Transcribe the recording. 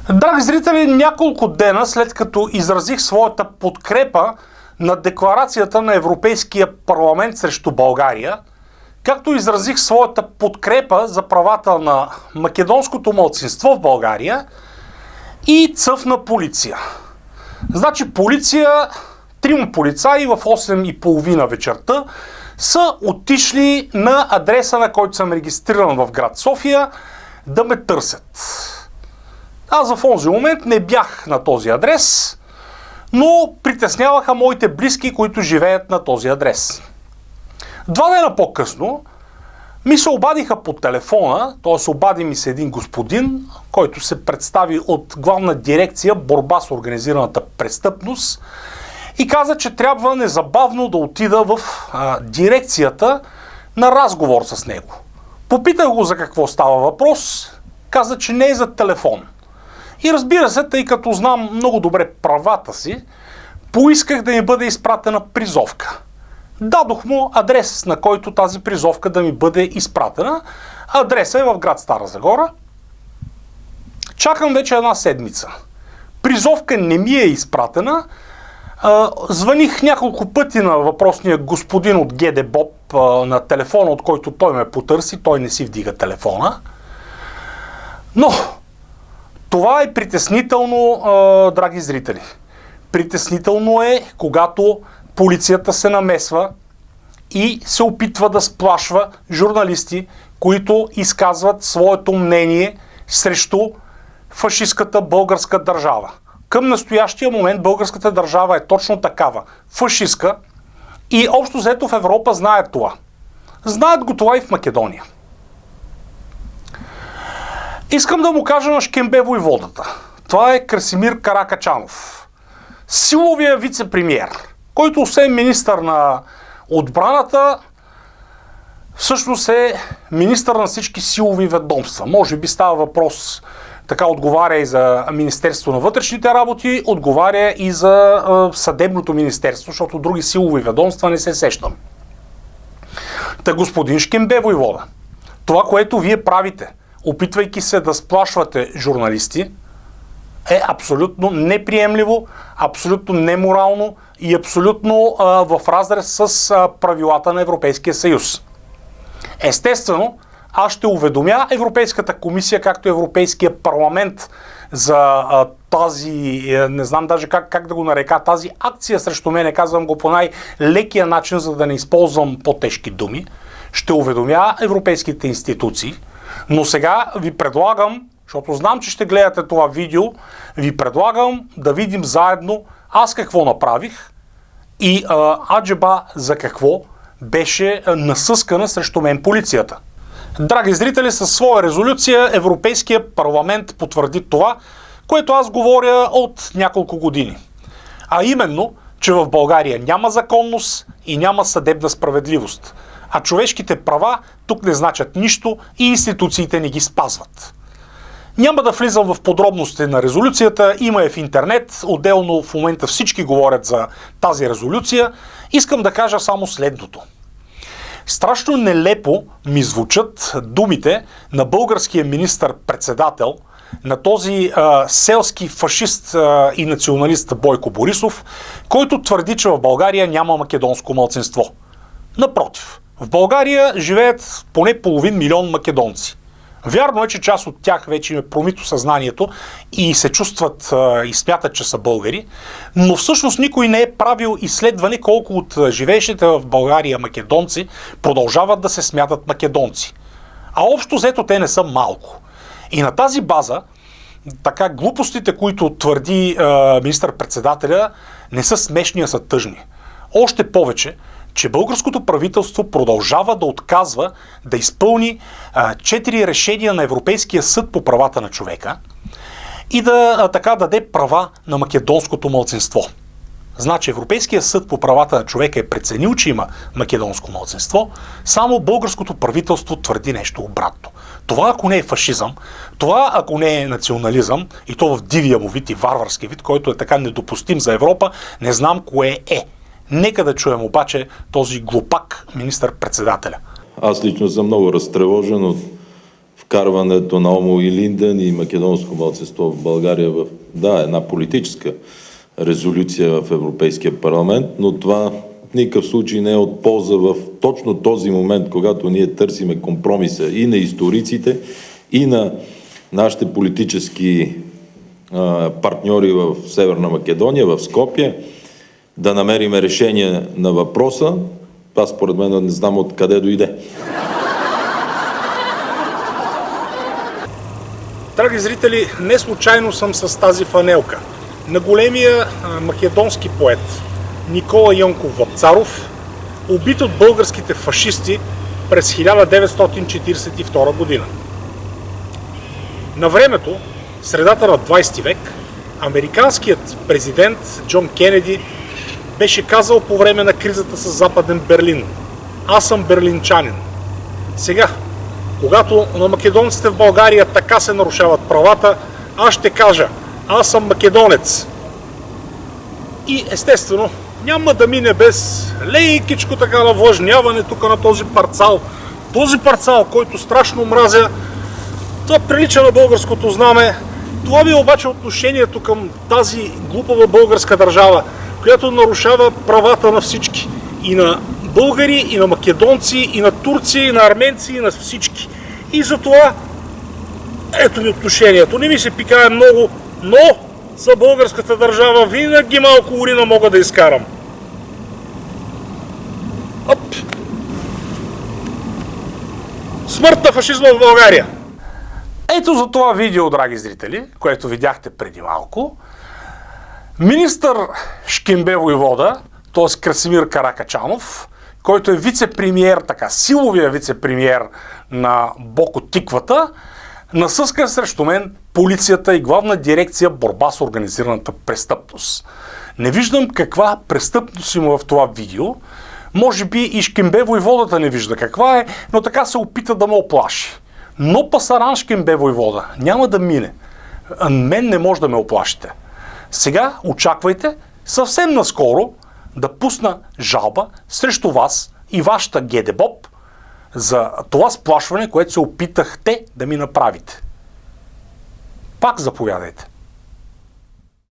Драги зрители, няколко дена след като изразих своята подкрепа на декларацията на Европейския парламент срещу България, както изразих своята подкрепа за правата на македонското малцинство в България, и цъфна полиция. Значи полиция, 3 полицаи в 8:30 вечерта са отишли на адреса, на който съм регистриран в град София, да ме търсят. Аз в онзи момент не бях на този адрес, но притесняваха моите близки, които живеят на този адрес. 2 дена по-късно ми се обадиха по телефона, т.е. обади ми се един господин, който се представи от Главна дирекция борба с организираната престъпност и каза, че трябва незабавно да отида в дирекцията на разговор с него. Попитах го за какво става въпрос, каза, че не е за телефон. И разбира се, тъй като знам много добре правата си, поисках да ми бъде изпратена призовка. Дадох му адрес, на който тази призовка да ми бъде изпратена. Адресът е в град Стара Загора. Чакам вече 1 седмица. Призовка не ми е изпратена. Звъних няколко пъти на въпросния господин от ГДБОП на телефона, от който той ме потърси. Той не си вдига телефона. Но това е притеснително, драги зрители. Притеснително е, когато полицията се намесва и се опитва да сплашва журналисти, които изказват своето мнение срещу фашистката българска държава. Към настоящия момент българската държава е точно такава. Фашистка. И общо взето в Европа знаят това. Знаят го това и в Македония. Искам да му кажа на Шкембе войводата. Това е Красимир Каракачанов. Силовия вице-премиер, който освен министър на отбраната, всъщност е министър на всички силови ведомства. Може би става въпрос, така отговаря и за Министерство на вътрешните работи, отговаря и за съдебното министерство, защото други силови ведомства не се сещам. Та господин Шкембе войвода, това, което вие правите, опитвайки се да сплашвате журналисти, е абсолютно неприемливо, абсолютно неморално и абсолютно в разрез с правилата на Европейския съюз. Естествено, аз ще уведомя Европейската комисия, както Европейския парламент за тази, не знам даже как да го нарека, тази акция срещу мене, казвам го по най-лекия начин, за да не използвам по-тежки думи. Ще уведомя европейските институции, но сега ви предлагам, защото знам, че ще гледате това видео, ви предлагам да видим заедно аз какво направих и аджеба за какво беше насъскана срещу мен полицията. Драги зрители, със своя резолюция Европейския парламент потвърди това, което аз говоря от няколко години. А именно, че в България няма законност и няма съдебна справедливост. А човешките права тук не значат нищо и институциите не ги спазват. Няма да влизам в подробности на резолюцията, има е в интернет, отделно в момента всички говорят за тази резолюция. Искам да кажа само следното. Страшно нелепо ми звучат думите на българския министър-председател, на този селски фашист и националист Бойко Борисов, който твърди, че в България няма македонско малцинство. Напротив, в България живеят поне 500 000 македонци. Вярно е, че част от тях вече им е промито съзнанието и се чувстват и смятат, че са българи, но всъщност никой не е правил изследване колко от живеещите в България македонци продължават да се смятат македонци. А общо взето те не са малко. И на тази база, така глупостите, които твърди министър-председателя, не са смешни, а са тъжни. Още повече, че българското правителство продължава да отказва да изпълни 4 решения на Европейския съд по правата на човека и да така даде права на македонското малцинство. Значи Европейския съд по правата на човека е преценил, че има македонско малцинство, само българското правителство твърди нещо обратно. Това ако не е фашизъм, това ако не е национализъм, и то в дивия му вид и варварски вид, който е така недопустим за Европа, не знам кое е. Нека да чуем обаче този глупак министър-председателя. Аз лично съм много разтревожен от вкарването на Омо и Линден и македонско малцинство в България в една политическа резолюция в Европейския парламент, но това в никакъв случай не е от полза в точно този момент, когато ние търсиме компромиса и на историците, и на нашите политически партньори в Северна Македония, в Скопие, да намерим решение на въпроса. Аз според мен не знам откъде дойде. Драги зрители, не случайно съм с тази фанелка на големия македонски поет Никола Йонков Вапцаров, убит от българските фашисти през 1942 година. На времето, в средата на 20 век, американският президент Джон Кенеди беше казал по време на кризата с Западен Берлин: "Аз съм берлинчанин." Сега, когато на македонците в България така се нарушават правата, аз ще кажа: "Аз съм македонец." И естествено, няма да мине без лекичко така навлажняване тук на този парцал. Този парцал, който страшно мразя, това прилича на българското знаме. Това би обаче отношението към тази глупава българска държава, която нарушава правата на всички. И на българи, и на македонци, и на турци, и на арменци, и на всички. И затова ето ми отношението. Не ми се пикае много, но за българската държава винаги малко урина мога да изкарам. Оп! Смърт на фашизма в България! Ето за това видео, драги зрители, което видяхте преди малко, министър Шкембе Войвода, т.е. Красимир Каракачанов, който е вице-премиер, така, силовия вице-премиер на Боко Тиквата, насъска срещу мен полицията и главна дирекция борба с организираната престъпност. Не виждам каква престъпност има в това видео. Може би и Шкембе Войводата не вижда каква е, но така се опита да ме оплаши. Но пасаран Шкембе Войвода няма да мине. Мен не може да ме оплашите. Сега очаквайте съвсем наскоро да пусна жалба срещу вас и вашата ГДБОП за това сплашване, което се опитахте да ми направите. Пак заповядайте.